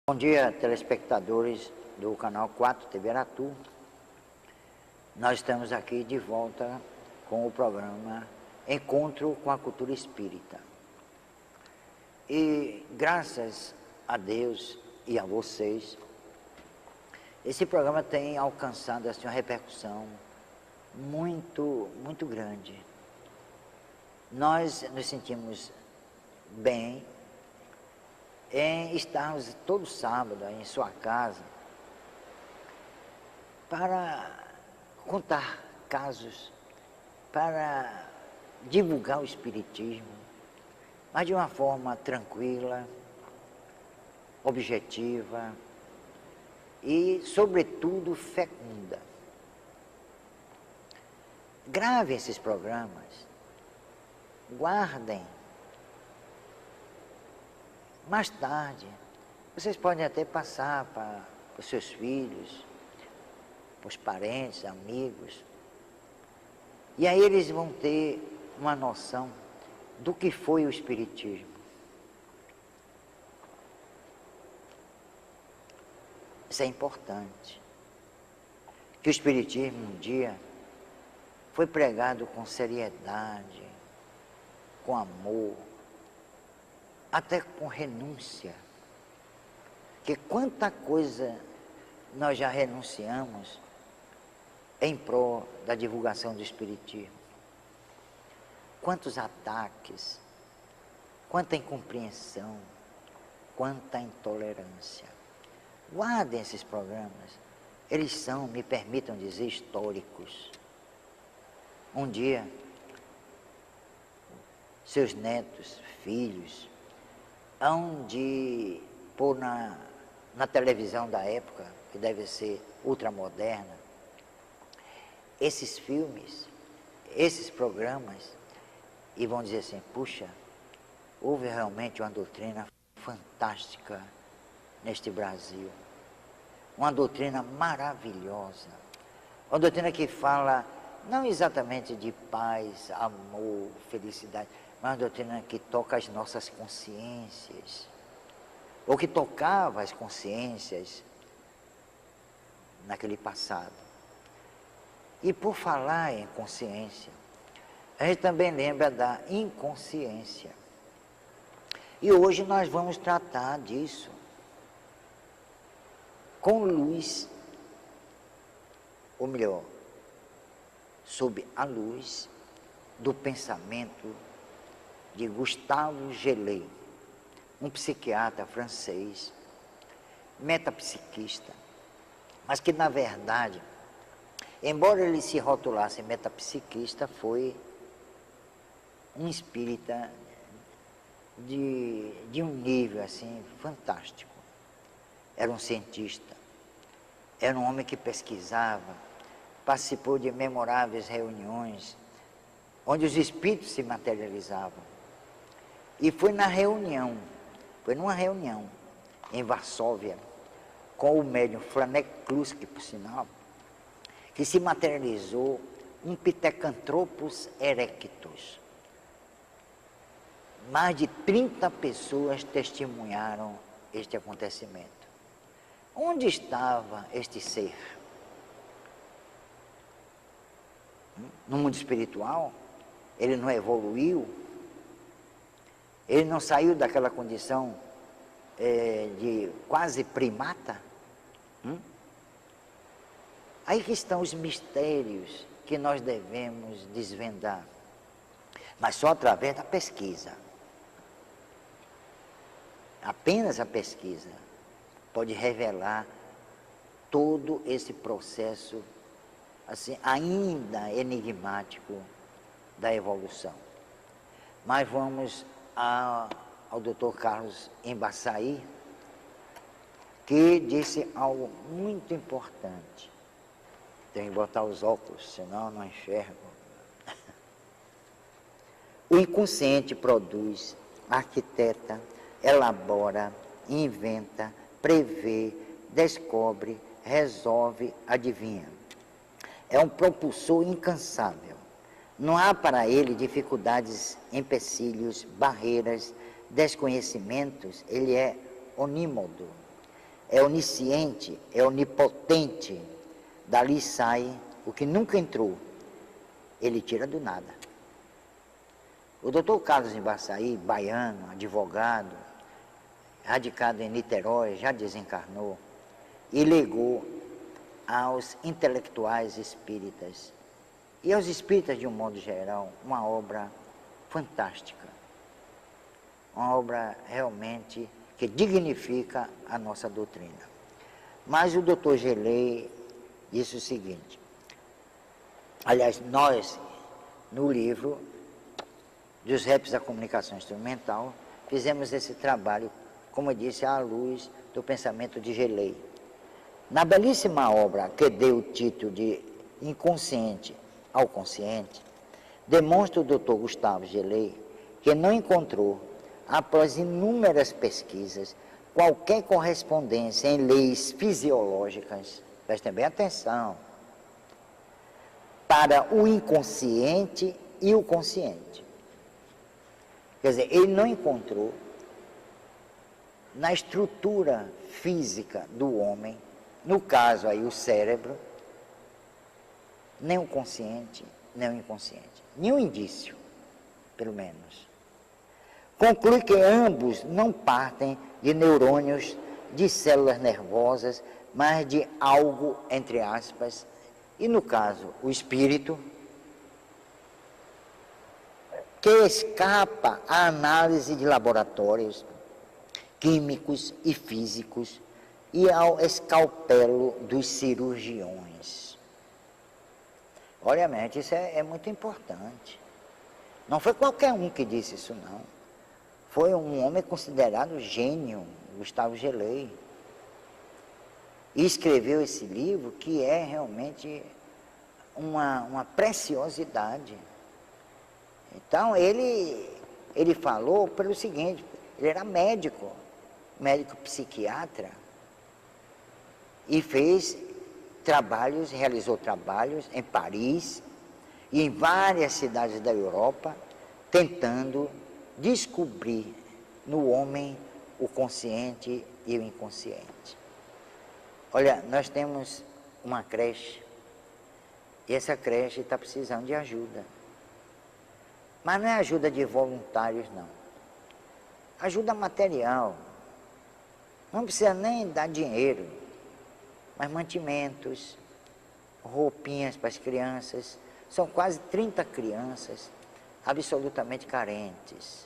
Bom dia, telespectadores do canal 4 TV Aratu. Nós estamos aqui de volta com o programa Encontro com a Cultura Espírita. E graças a Deus e a vocês, esse programa tem alcançado assim, uma repercussão muito grande. Nós nos sentimos bem em estarmos todo sábado em sua casa para contar casos, para divulgar o Espiritismo, mas de uma forma tranquila, objetiva e, sobretudo, fecunda. Gravem esses programas, guardem. Mais tarde, vocês podem até passar para os seus filhos, para os parentes, amigos. E aí eles vão ter uma noção do que foi o Espiritismo. Isso é importante. Que o Espiritismo um dia foi pregado com seriedade, com amor, até com renúncia, que quanta coisa nós já renunciamos em prol da divulgação do Espiritismo. Quantos ataques, quanta incompreensão, quanta intolerância. Guardem esses programas, eles são, me permitam dizer, históricos. Um dia, seus netos, filhos, hão de pôr na televisão da época, que deve ser ultramoderna, esses filmes, esses programas, e vão dizer assim, puxa, houve realmente uma doutrina fantástica neste Brasil, uma doutrina maravilhosa, uma doutrina que fala não exatamente de paz, amor, felicidade, mas uma doutrina que toca as nossas consciências, ou que tocava as consciências naquele passado. E por falar em consciência, a gente também lembra da inconsciência. E hoje nós vamos tratar disso com luz, ou melhor, sob a luz do pensamento de Gustave Gelée, um psiquiatra francês, metapsiquista, mas que na verdade, embora ele se rotulasse metapsiquista, foi um espírita de um nível assim fantástico. Era um cientista, era um homem que pesquisava, participou de memoráveis reuniões, onde os espíritos se materializavam. E foi numa reunião em Varsóvia, com o médium Franek Kluski, por sinal, que se materializou um Pithecanthropus erectus. Mais de 30 pessoas testemunharam este acontecimento. Onde estava este ser? No mundo espiritual? Ele não evoluiu? Ele não saiu daquela condição de quase primata? Aí que estão os mistérios que nós devemos desvendar, mas só através da pesquisa. Apenas a pesquisa pode revelar todo esse processo assim, ainda enigmático da evolução. Mas vamos ao Dr. Carlos Embaçaí, que disse algo muito importante. Tenho que botar os óculos, senão eu não enxergo. O inconsciente produz, arquiteta, elabora, inventa, prevê, descobre, resolve, adivinha. É um propulsor incansável. Não há para ele dificuldades, empecilhos, barreiras, desconhecimentos. Ele é onímodo. é onisciente, é onipotente. Dali sai o que nunca entrou. Ele tira do nada. O doutor Carlos Embaçaí, baiano, advogado, radicado em Niterói, já desencarnou, e legou aos intelectuais espíritas e aos espíritas de um modo geral uma obra fantástica, uma obra realmente que dignifica a nossa doutrina. Mas o doutor Gelei disse o seguinte, aliás, nós, no livro dos Reps da Comunicação Instrumental, fizemos esse trabalho, como eu disse, à luz do pensamento de Gelei. Na belíssima obra que deu o título de Inconsciente ao Consciente, demonstra o Dr. Gustavo Gelei que não encontrou, após inúmeras pesquisas, qualquer correspondência em leis fisiológicas, prestem bem atenção, para o inconsciente e o consciente. Quer dizer, ele não encontrou na estrutura física do homem, no caso aí o cérebro, nem o consciente, nem o inconsciente. Nenhum indício, pelo menos. Conclui que ambos não partem de neurônios, de células nervosas, mas de algo, entre aspas, e no caso, o espírito, que escapa à análise de laboratórios químicos e físicos e ao escalpelo dos cirurgiões. Olha, mente, isso é muito importante. Não foi qualquer um que disse isso, não. Foi um homem considerado gênio, Gustavo Gelei. E escreveu esse livro que é realmente uma preciosidade. Então, ele falou pelo seguinte, ele era médico psiquiatra, e realizou trabalhos em Paris e em várias cidades da Europa, tentando descobrir no homem o consciente e o inconsciente. Olha, nós temos uma creche, e essa creche está precisando de ajuda. Mas não é ajuda de voluntários, não. Ajuda material. Não precisa nem dar dinheiro, mas mantimentos, roupinhas para as crianças. São quase 30 crianças absolutamente carentes.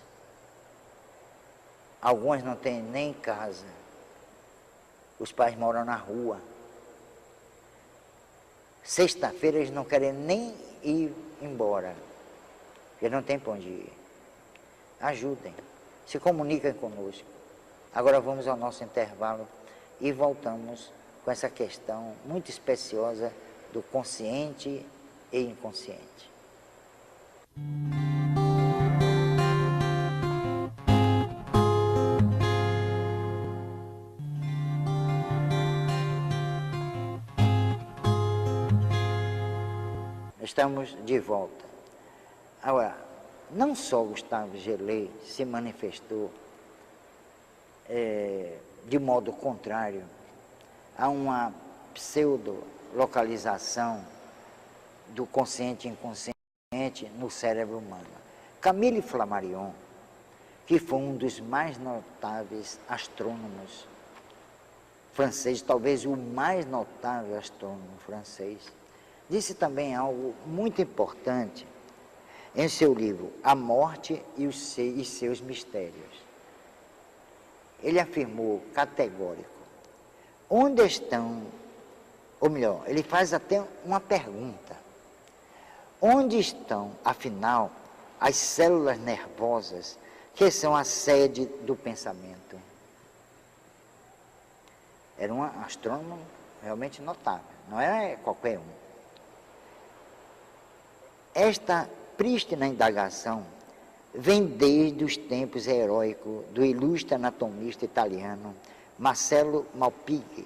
Algumas não têm nem casa. Os pais moram na rua. Sexta-feira eles não querem nem ir embora, porque não tem para onde ir. Ajudem, se comuniquem conosco. Agora vamos ao nosso intervalo e voltamos com essa questão muito especiosa do consciente e inconsciente. Estamos de volta. Agora, não só Gustavo Gelei se manifestou de modo contrário a uma pseudo-localização do consciente e inconsciente no cérebro humano. Camille Flammarion, que foi um dos mais notáveis astrônomos franceses, talvez o mais notável astrônomo francês, disse também algo muito importante em seu livro A Morte e seus Mistérios. Ele afirmou categórico, onde estão, ou melhor, ele faz até uma pergunta, onde estão, afinal, as células nervosas que são a sede do pensamento? Era um astrônomo realmente notável, não é qualquer um. Esta prístina indagação vem desde os tempos heróicos do ilustre anatomista italiano Marcello Malpighi,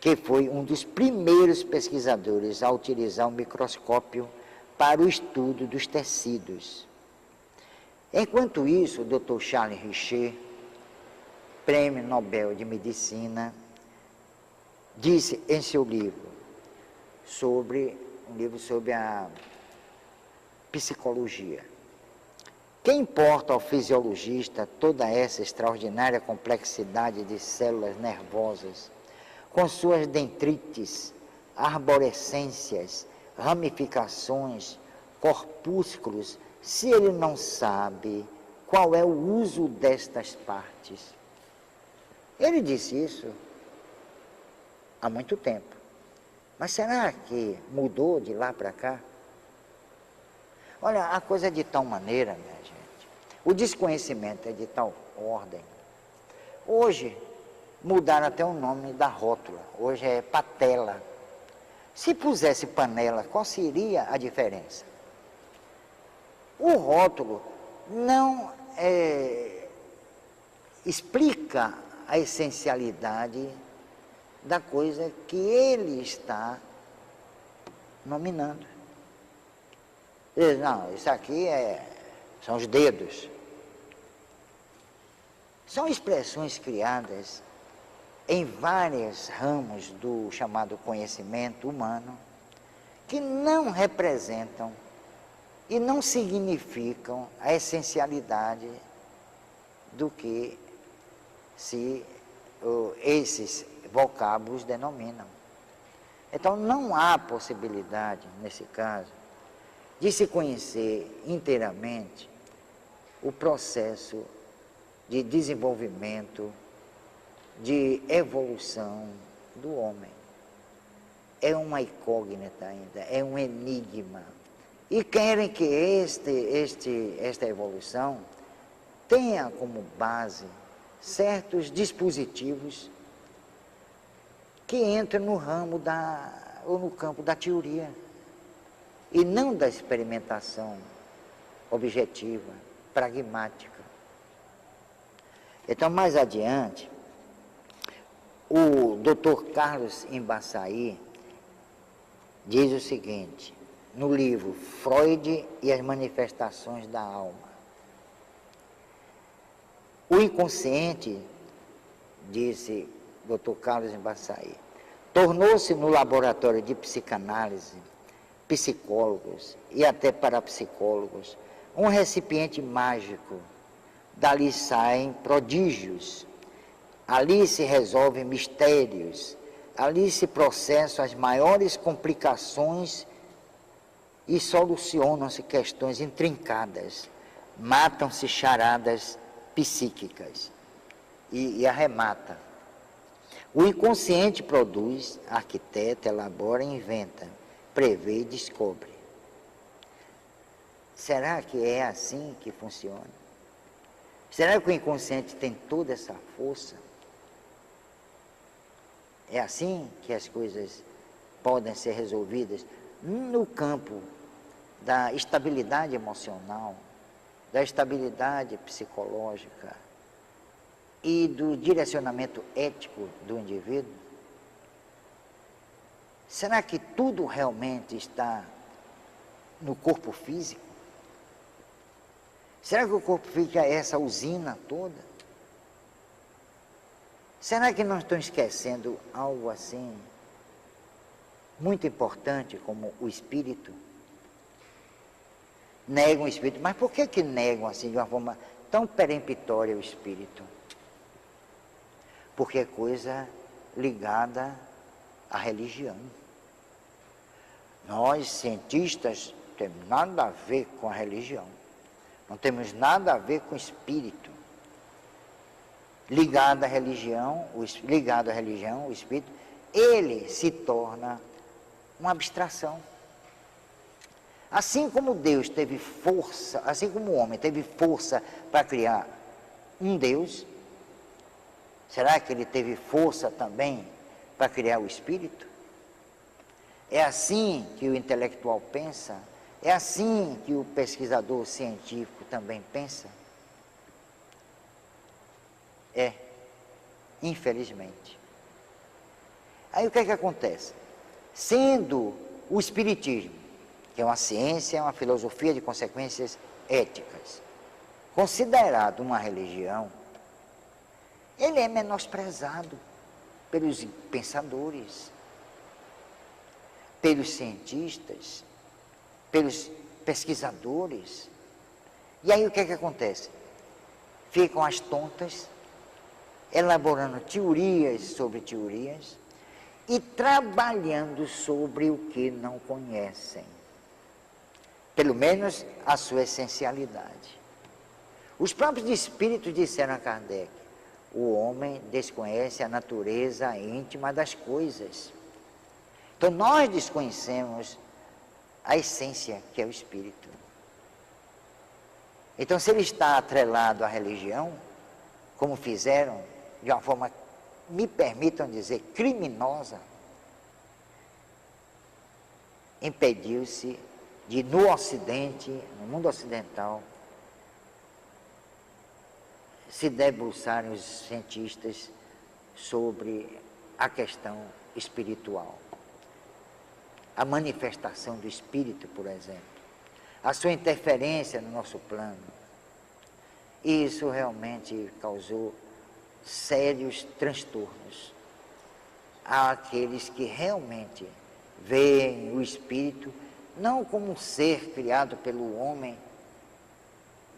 que foi um dos primeiros pesquisadores a utilizar o microscópio para o estudo dos tecidos. Enquanto isso, o Dr. Charles Richer, Prêmio Nobel de Medicina, disse em seu livro, um livro sobre a psicologia: que importa ao fisiologista toda essa extraordinária complexidade de células nervosas, com suas dendrites, arborescências, ramificações, corpúsculos, se ele não sabe qual é o uso destas partes? Ele disse isso há muito tempo. Mas será que mudou de lá para cá? Olha, a coisa é de tal maneira, minha gente, o desconhecimento é de tal ordem. Hoje, mudaram até o nome da rótula, hoje é patela. Se pusesse panela, qual seria a diferença? O rótulo não explica a essencialidade da coisa que ele está nominando. Ele diz, não, isso aqui são os dedos. São expressões criadas em vários ramos do chamado conhecimento humano, que não representam e não significam a essencialidade do que esses vocábulos denominam. Então, não há possibilidade, nesse caso, de se conhecer inteiramente o processo de desenvolvimento, de evolução do homem. É uma incógnita ainda, é um enigma. E querem que esta evolução tenha como base certos dispositivos que entram no ramo ou no campo da teoria, e não da experimentação objetiva, pragmática. Então, mais adiante, o Dr. Carlos Embaçaí diz o seguinte, no livro Freud e as Manifestações da Alma: o inconsciente, disse Dr. Carlos Embaçaí, tornou-se no laboratório de psicanálise, psicólogos e até parapsicólogos um recipiente mágico. Dali saem prodígios, ali se resolvem mistérios, ali se processam as maiores complicações e solucionam-se questões intrincadas, matam-se charadas psíquicas. E arremata: o inconsciente produz, arquiteta, elabora e inventa, prevê e descobre. Será que é assim que funciona? Será que o inconsciente tem toda essa força? É assim que as coisas podem ser resolvidas no campo da estabilidade emocional, da estabilidade psicológica e do direcionamento ético do indivíduo? Será que tudo realmente está no corpo físico? Será que o corpo físico é essa usina toda? Será que não estão esquecendo algo assim muito importante como o espírito? Negam o espírito. Mas por que negam assim de uma forma tão peremptória o espírito? Porque é coisa ligada à religião. Nós, cientistas, temos nada a ver com a religião. Não temos nada a ver com o espírito. Ligado à religião, o espírito, ele se torna uma abstração. Assim como Deus teve força, assim como o homem teve força para criar um Deus, será que ele teve força também para criar o espírito? É assim que o intelectual pensa? É assim que o pesquisador científico também pensa? É, infelizmente. Aí o que é que acontece? Sendo o espiritismo, que é uma ciência, uma filosofia de consequências éticas, considerado uma religião, ele é menosprezado. pelos pensadores, pelos cientistas, pelos pesquisadores. E aí o que é que acontece? Ficam as tontas, elaborando teorias sobre teorias e trabalhando sobre o que não conhecem. Pelo menos a sua essencialidade. Os próprios espíritos disseram a Kardec: o homem desconhece a natureza íntima das coisas. Então nós desconhecemos a essência que é o espírito. Então, se ele está atrelado à religião, como fizeram, de uma forma, me permitam dizer, criminosa, impediu-se de, no Ocidente, no mundo ocidental, se debruçarem os cientistas sobre a questão espiritual. A manifestação do espírito, por exemplo, a sua interferência no nosso plano. E isso realmente causou sérios transtornos àqueles que realmente veem o espírito não como um ser criado pelo homem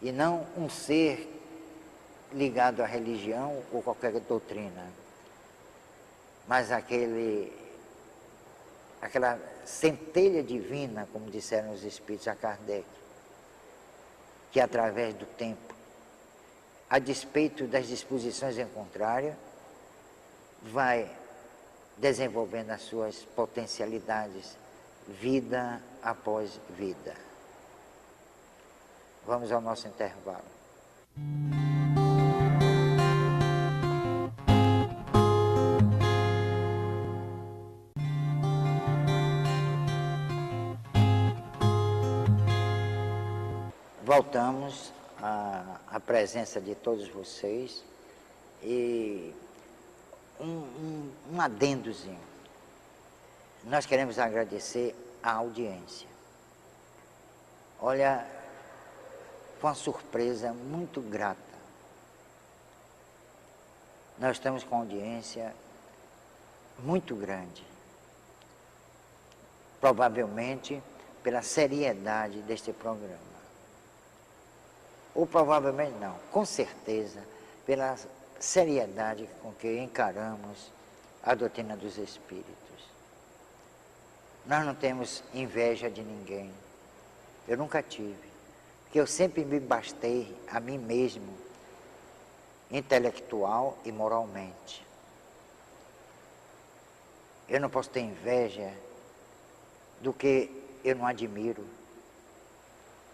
e não um ser ligado à religião ou qualquer doutrina, mas aquela centelha divina, como disseram os espíritos a Kardec, que através do tempo, a despeito das disposições em contrário, vai desenvolvendo as suas potencialidades, vida após vida. Vamos ao nosso intervalo. Voltamos à presença de todos vocês e um adendozinho. Nós queremos agradecer a audiência. Olha, foi uma surpresa muito grata. Nós estamos com uma audiência muito grande. Provavelmente pela seriedade deste programa. Ou provavelmente não, com certeza, pela seriedade com que encaramos a doutrina dos Espíritos. Nós não temos inveja de ninguém. Eu nunca tive. Porque eu sempre me bastei a mim mesmo, intelectual e moralmente. Eu não posso ter inveja do que eu não admiro.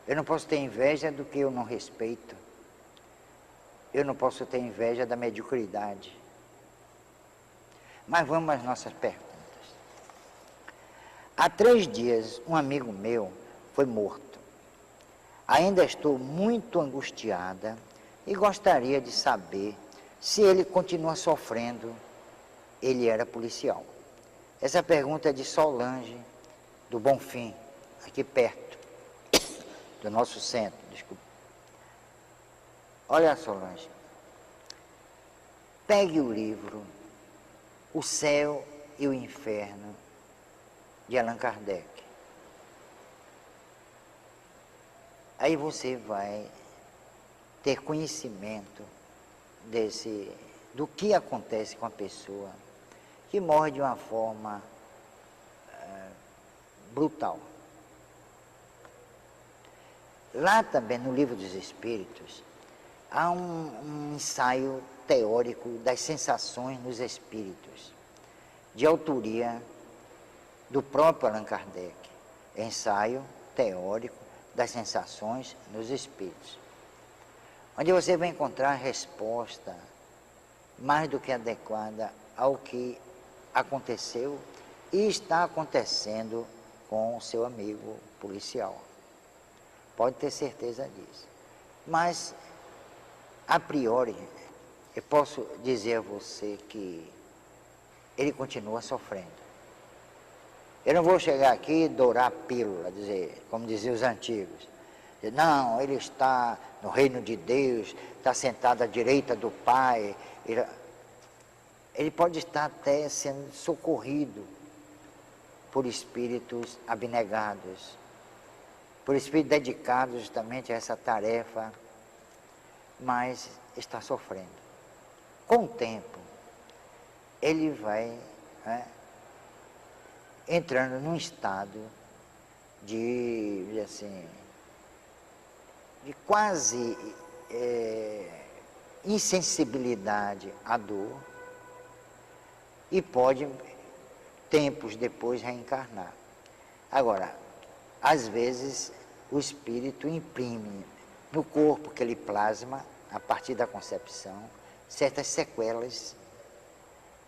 Eu não posso ter inveja do que eu não respeito. Eu não posso ter inveja da mediocridade. Mas vamos às nossas perguntas. Há 3 dias, um amigo meu foi morto. Ainda estou muito angustiada e gostaria de saber se ele continua sofrendo. Ele era policial. Essa pergunta é de Solange, do Bonfim, aqui perto do nosso centro, desculpa. Olha, Solange, pegue o livro O Céu e o Inferno, de Allan Kardec. Aí você vai ter conhecimento do que acontece com a pessoa que morre de uma forma brutal. Lá também, no Livro dos Espíritos, há um ensaio teórico das sensações nos espíritos, de autoria do próprio Allan Kardec. Ensaio teórico das sensações nos espíritos, onde você vai encontrar a resposta mais do que adequada ao que aconteceu e está acontecendo com o seu amigo policial. Pode ter certeza disso. Mas, a priori, eu posso dizer a você que ele continua sofrendo. Eu não vou chegar aqui e dourar a pílula, dizer, como diziam os antigos. Dizer, não, ele está no reino de Deus, está sentado à direita do Pai. ele pode estar até sendo socorrido por espíritos abnegados, por espíritos dedicados justamente a essa tarefa, mas está sofrendo. Com o tempo, ele vai entrando num estado de assim, de quase insensibilidade à dor e pode, tempos depois, reencarnar. Agora, às vezes, o espírito imprime no corpo que ele plasma, a partir da concepção, certas sequelas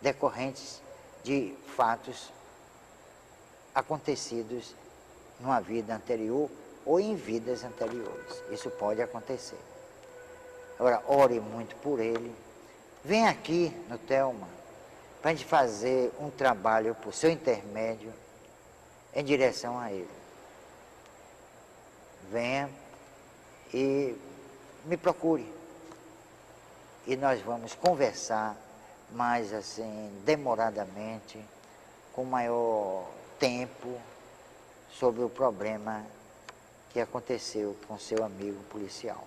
decorrentes de fatos acontecidos numa vida anterior ou em vidas anteriores. Isso pode acontecer. Agora, ore muito por ele. Vem aqui no Telma para a gente fazer um trabalho por seu intermédio em direção a ele. Venha e me procure. E nós vamos conversar mais assim, demoradamente, com maior tempo, sobre o problema que aconteceu com seu amigo policial.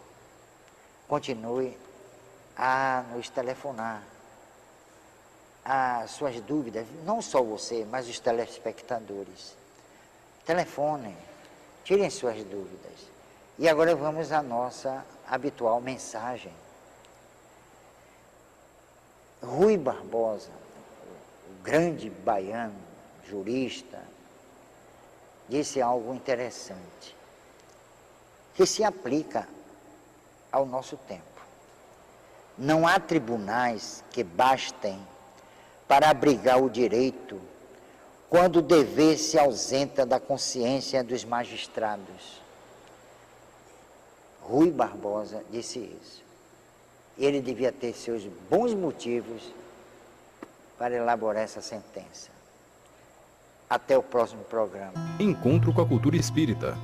Continue a nos telefonar. As suas dúvidas, não só você, mas os telespectadores. Telefonem, tirem suas dúvidas. E agora vamos à nossa habitual mensagem. Rui Barbosa, o grande baiano, jurista, disse algo interessante, que se aplica ao nosso tempo. Não há tribunais que bastem para abrigar o direito quando o dever se ausenta da consciência dos magistrados. Rui Barbosa disse isso. Ele devia ter seus bons motivos para elaborar essa sentença. Até o próximo programa. Encontro com a cultura espírita.